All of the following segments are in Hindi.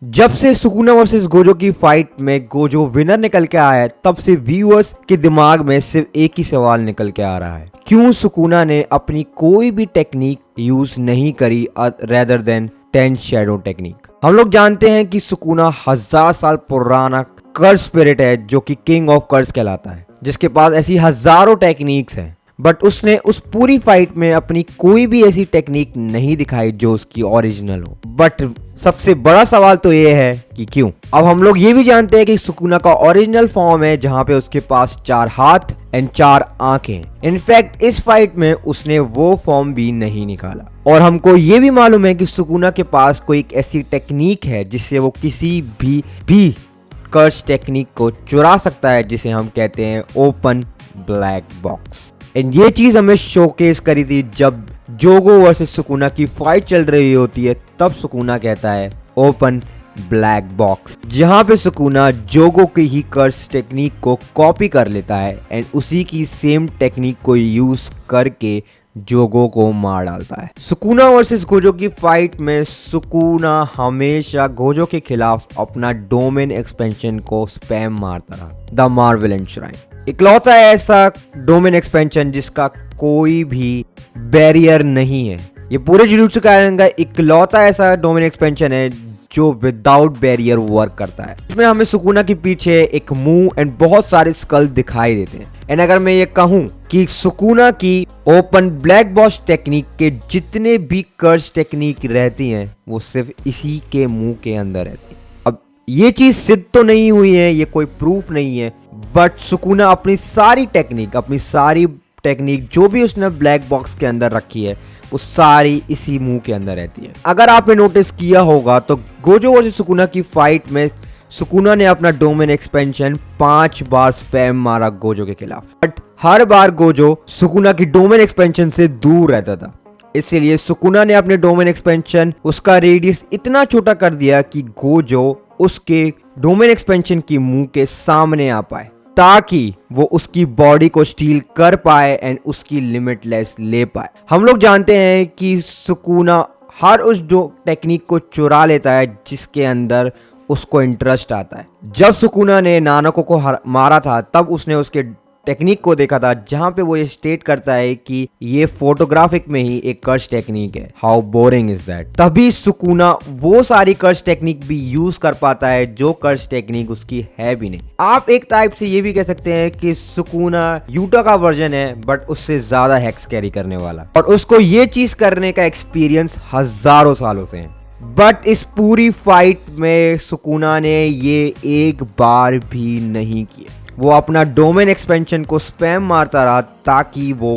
जब से सुकुना वर्सेस गोजो की फाइट में गोजो विनर निकल के आया है, तब से व्यूअर्स के दिमाग में सिर्फ एक ही सवाल निकल के आ रहा है, क्यों सुकुना ने अपनी कोई भी टेक्निक यूज नहीं करी रेदर देन 10 शैडो टेक्निक। हम लोग जानते हैं कि सुकुना 1000 साल पुराना कर्स स्पिरिट है जो कि किंग ऑफ कर्स कहलाता है, जिसके पास ऐसी हजारों टेक्निक्स हैं, बट उसने उस पूरी फाइट में अपनी कोई भी ऐसी टेक्निक नहीं दिखाई जो उसकी ओरिजिनल हो। बट सबसे बड़ा सवाल तो ये है कि क्यों। अब हम लोग ये भी जानते हैं कि सुकुना का ओरिजिनल फॉर्म है जहां पे उसके पास 4 हाथ एंड 4 आंखें। इनफैक्ट इस फाइट में उसने वो फॉर्म भी नहीं निकाला। और हमको ये भी मालूम है कि सुकुना के पास कोई एक ऐसी टेक्निक है जिससे वो किसी भी कर्स टेक्निक को चुरा सकता है, जिसे हम कहते हैं ओपन ब्लैक बॉक्स। एंड ये चीज हमें शोकेस करी थी जब जोगो वर्सेस सुकुना की फाइट चल रही होती है, तब सुकुना कहता है ओपन ब्लैक बॉक्स, जहां पे सुकुना जोगो की ही कर्स टेक्निक को कॉपी कर लेता है एंड उसी की सेम टेक्निक को यूज करके जोगो को मार डालता है। सुकुना वर्सेस गोजो की फाइट में सुकुना हमेशा गोजो के खिलाफ अपना डोमेन एक्सपेंशन को स्पैम मारता रहा। द मार्वल एनश्राइन इकलौता ऐसा डोमेन एक्सपेंशन जिसका कोई भी बैरियर नहीं है। ये पूरे जुजुत्सु काइसेन का इकलौता ऐसा डोमेन एक्सपेंशन है जो विदाउट बैरियर वर्क करता है। इसमें हमें सुकुना के पीछे एक मुंह एंड बहुत सारे स्कल दिखाई देते हैं। एंड अगर मैं ये कहूं कि सुकुना की ओपन ब्लैक बॉक्स टेक्निक के जितने भी कर्स टेक्निक रहती हैं वो सिर्फ इसी के मुंह के अंदर रहती है। अब ये चीज सिद्ध तो नहीं हुई है, ये कोई प्रूफ नहीं है, बट सुकुना अपनी सारी टेक्निक जो भी उसने ब्लैक बॉक्स के अंदर रखी है वो सारी इसी मुंह के अंदर रहती है। अगर आपने नोटिस किया होगा तो गोजो वर्सेस सुकुना की फाइट में सुकुना ने अपना डोमेन एक्सपेंशन 5 बार स्पैम मारा गोजो के खिलाफ, बट हर बार गोजो सुकुना की डोमेन एक्सपेंशन से दूर रहता था। इसीलिए सुकुना ने अपने डोमेन एक्सपेंशन उसका रेडियस इतना छोटा कर दिया कि गोजो उसके डोमेन एक्सपेंशन की मुंह के सामने आ पाए, ताकि वो उसकी बॉडी को स्टील कर पाए एंड उसकी लिमिटलेस ले पाए। हम लोग जानते हैं कि सुकुना हर उस टेक्निक को चुरा लेता है जिसके अंदर उसको इंटरेस्ट आता है। जब सुकुना ने नानाको को मारा था तब उसने उसके टेक्निक को देखा था जहां पे वो ये स्टेट करता है कि ये फोटोग्राफिक में ही एक कर्स टेक्निक है। How boring is that. तभी सुकुना वो सारी कर्स टेक्निक भी यूज कर पाता है जो कर्स टेक्निक उसकी है भी नहीं। आप एक टाइप से ये भी कह सकते हैं कि सुकुना यूटा का वर्जन है, बट उससे ज्यादा हैक्स कैरी करने वाला, और उसको ये चीज करने का एक्सपीरियंस हजारों सालों से है। बट इस पूरी फाइट में सुकुना ने ये एक बार भी नहीं किया। वो अपना डोमेन एक्सपेंशन को स्पैम मारता रहा ताकि वो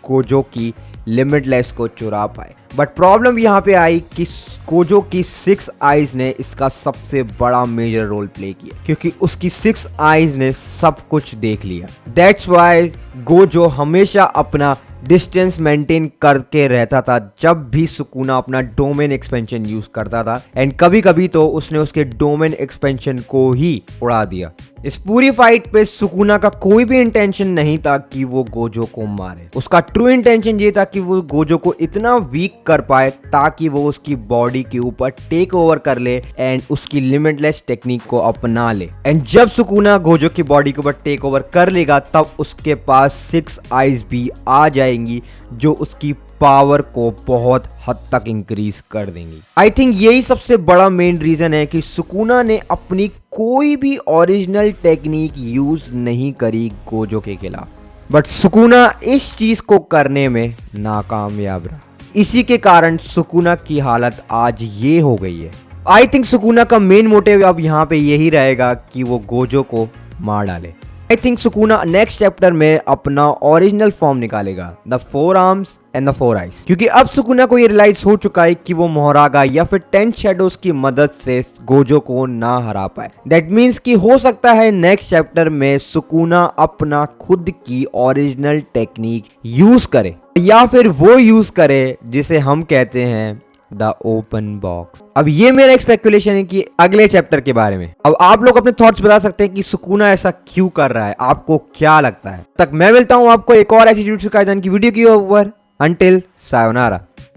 गोजो की लिमिटलेस को चुरा पाए। बट प्रॉब्लम यहाँ पे आई कि गोजो की 6 आईज ने इसका सबसे बड़ा मेजर रोल प्ले किया, क्योंकि उसकी 6 आईज ने सब कुछ देख लिया। दैट्स वाई गोजो हमेशा अपना डिस्टेंस मेंटेन करके रहता था जब भी सुकुना अपना डोमेन एक्सपेंशन यूज करता था, एंड कभी कभी तो उसने उसके डोमेन एक्सपेंशन को ही उड़ा दिया। इस पूरी फाइट पे सुकुना का कोई भी इंटेंशन नहीं था कि वो गोजो को मारे। उसका ट्रू इंटेंशन ये था कि वो गोजो को इतना वीक कर पाए ताकि वो उसकी बॉडी के ऊपर टेक ओवर कर ले एंड उसकी लिमिटलेस टेक्निक को अपना ले। एंड जब सुकुना गोजो की बॉडी के ऊपर टेक ओवर कर लेगा तब उसके पास 6 आईज भी आ जाएंगी जो उसकी पावर को बहुत हद तक इंक्रीज कर देंगी। आई थिंक यही सबसे बड़ा मेन रीजन है कि सुकुना ने अपनी कोई भी ओरिजिनल टेक्निक यूज नहीं करी गोजो के खिलाफ, बट सुकुना इस चीज को करने में नाकामयाब रहा। इसी के कारण सुकुना की हालत आज ये हो गई है। आई थिंक सुकुना का मेन मोटिव अब यहाँ पे यही रहेगा कि वो गोजो को मार डाले। I think Sukuna next chapter में अपना ओरिजिनल फॉर्म निकालेगा, the 4 arms and the 4 eyes, क्योंकि अब सुकुना को ये रियलाइज हो चुका है कि वो मोहरागा या फिर 10 शैडोज की मदद से गोजो को ना हरा पाए। दैट मीन्स कि हो सकता है नेक्स्ट चैप्टर में सुकुना अपना खुद की ओरिजिनल टेक्निक यूज करे, या फिर वो यूज करे जिसे हम कहते हैं द ओपन बॉक्स। अब ये मेरा स्पेकुलेशन है कि अगले चैप्टर के बारे में। अब आप लोग अपने थॉट्स बता सकते हैं कि सुकुना ऐसा क्यों कर रहा है, आपको क्या लगता है। तक मैं मिलता हूं आपको एक और ऐसी जुजुत्सु काइसेन की वीडियो की ऊपर। Until sayonara.